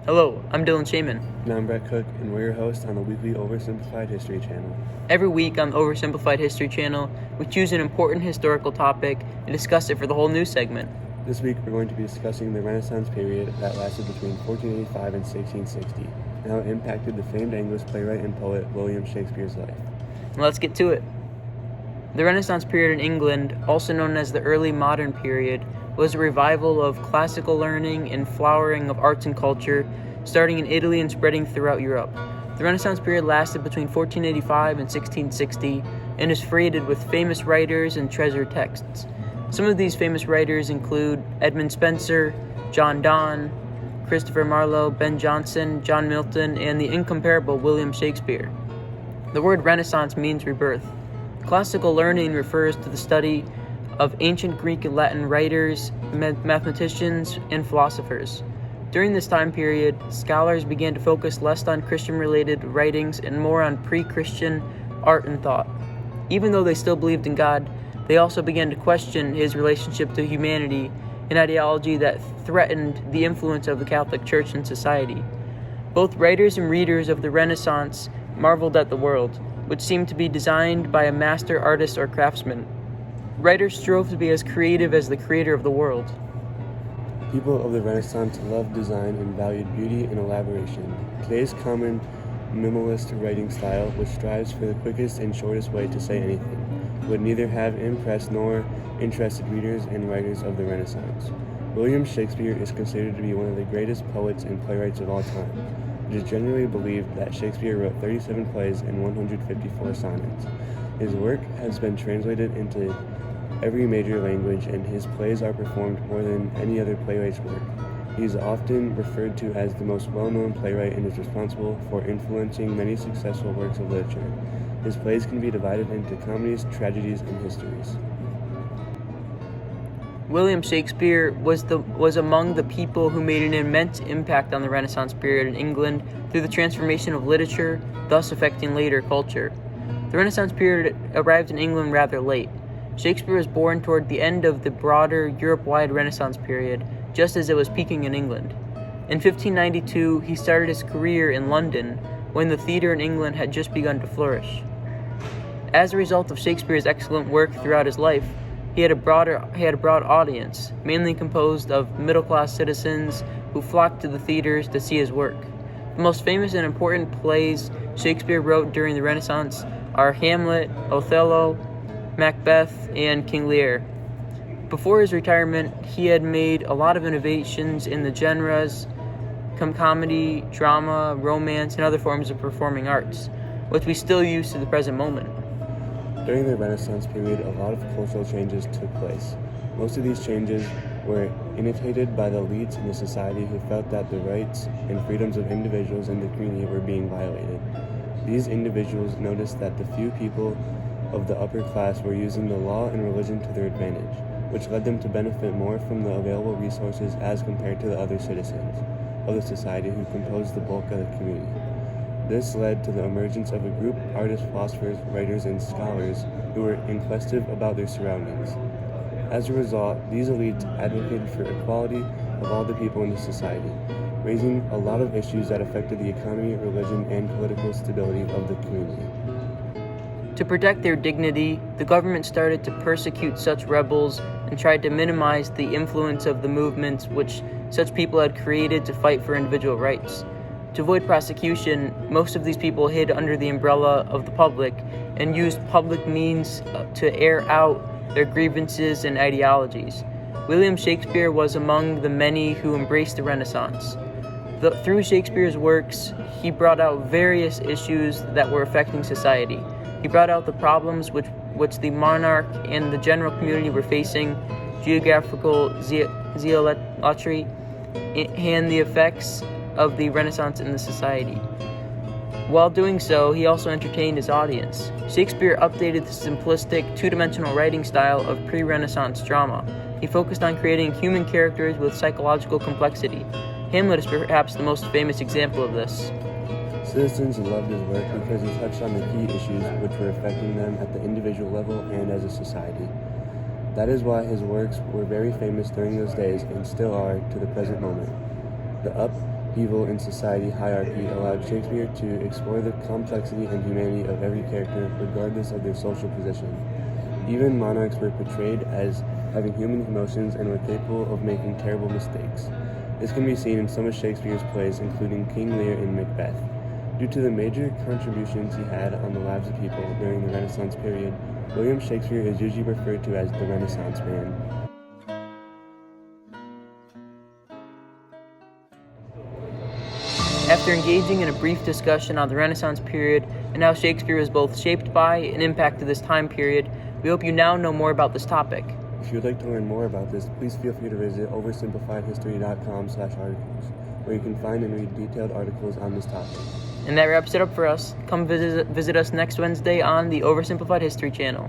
Hello, I'm Dylan Shaman. And I'm Brett Cook, and we're your hosts on the weekly Oversimplified History channel. Every week on the Oversimplified History channel, we choose an important historical topic and discuss it for the whole news segment. This week we're going to be discussing the Renaissance period that lasted between 1485 and 1660, and how it impacted the famed English playwright and poet William Shakespeare's life. Let's get to it. The Renaissance period in England, also known as the early modern period, was a revival of classical learning and flowering of arts and culture, starting in Italy and spreading throughout Europe. The Renaissance period lasted between 1485 and 1660 and is freighted with famous writers and treasured texts. Some of these famous writers include Edmund Spenser, John Donne, Christopher Marlowe, Ben Jonson, John Milton, and the incomparable William Shakespeare. The word Renaissance means rebirth. Classical learning refers to the study of ancient Greek and Latin writers, mathematicians, and philosophers. During this time period, scholars began to focus less on Christian-related writings and more on pre-Christian art and thought. Even though they still believed in God, they also began to question his relationship to humanity, an ideology that threatened the influence of the Catholic Church in society. Both writers and readers of the Renaissance marveled at the world, which seemed to be designed by a master artist or craftsman. Writers strove to be as creative as the creator of the world. People of the Renaissance loved design and valued beauty and elaboration. Today's common minimalist writing style, which strives for the quickest and shortest way to say anything, would neither have impressed nor interested readers and writers of the Renaissance. William Shakespeare is considered to be one of the greatest poets and playwrights of all time. It is generally believed that Shakespeare wrote 37 plays and 154 sonnets. His work has been translated into every major language, and his plays are performed more than any other playwright's work. He is often referred to as the most well-known playwright and is responsible for influencing many successful works of literature. His plays can be divided into comedies, tragedies, and histories. William Shakespeare was among the people who made an immense impact on the Renaissance period in England through the transformation of literature, thus affecting later culture. The Renaissance period arrived in England rather late. Shakespeare was born toward the end of the broader Europe-wide Renaissance period, just as it was peaking in England. In 1592, he started his career in London, when the theater in England had just begun to flourish. As a result of Shakespeare's excellent work throughout his life, he had a broad audience, mainly composed of middle-class citizens who flocked to the theaters to see his work. The most famous and important plays Shakespeare wrote during the Renaissance are Hamlet, Othello, Macbeth, and King Lear. Before his retirement, he had made a lot of innovations in the genres comedy, drama, romance, and other forms of performing arts, which we still use to the present moment. During the Renaissance period, a lot of cultural changes took place. Most of these changes were initiated by the elites in the society who felt that the rights and freedoms of individuals in the community were being violated. These individuals noticed that the few people of the upper class were using the law and religion to their advantage, which led them to benefit more from the available resources as compared to the other citizens of the society who composed the bulk of the community. This led to the emergence of a group of artists, philosophers, writers, and scholars who were inquisitive about their surroundings. As a result, these elites advocated for equality of all the people in the society, raising a lot of issues that affected the economy, religion, and political stability of the community. To protect their dignity, the government started to persecute such rebels and tried to minimize the influence of the movements which such people had created to fight for individual rights. To avoid prosecution, most of these people hid under the umbrella of the public and used public means to air out their grievances and ideologies. William Shakespeare was among the many who embraced the Renaissance. Through Shakespeare's works, he brought out various issues that were affecting society. He brought out the problems which the monarch and the general community were facing, geographical zealotry, and the effects of the Renaissance in the society. While doing so, he also entertained his audience. Shakespeare updated the simplistic, two-dimensional writing style of pre-Renaissance drama. He focused on creating human characters with psychological complexity. Hamlet is perhaps the most famous example of this. Citizens loved his work because he touched on the key issues which were affecting them at the individual level and as a society. That is why his works were very famous during those days and still are to the present moment. The up evil in society hierarchy allowed Shakespeare to explore the complexity and humanity of every character, regardless of their social position. Even monarchs were portrayed as having human emotions and were capable of making terrible mistakes. This can be seen in some of Shakespeare's plays, including King Lear and Macbeth. Due to the major contributions he had on the lives of people during the Renaissance period, William Shakespeare is usually referred to as the Renaissance Man. After engaging in a brief discussion on the Renaissance period and how Shakespeare was both shaped by and impacted this time period, we hope you now know more about this topic. If you would like to learn more about this, please feel free to visit oversimplifiedhistory.com/articles, where you can find and read detailed articles on this topic. And that wraps it up for us. Come visit us next Wednesday on the Oversimplified History channel.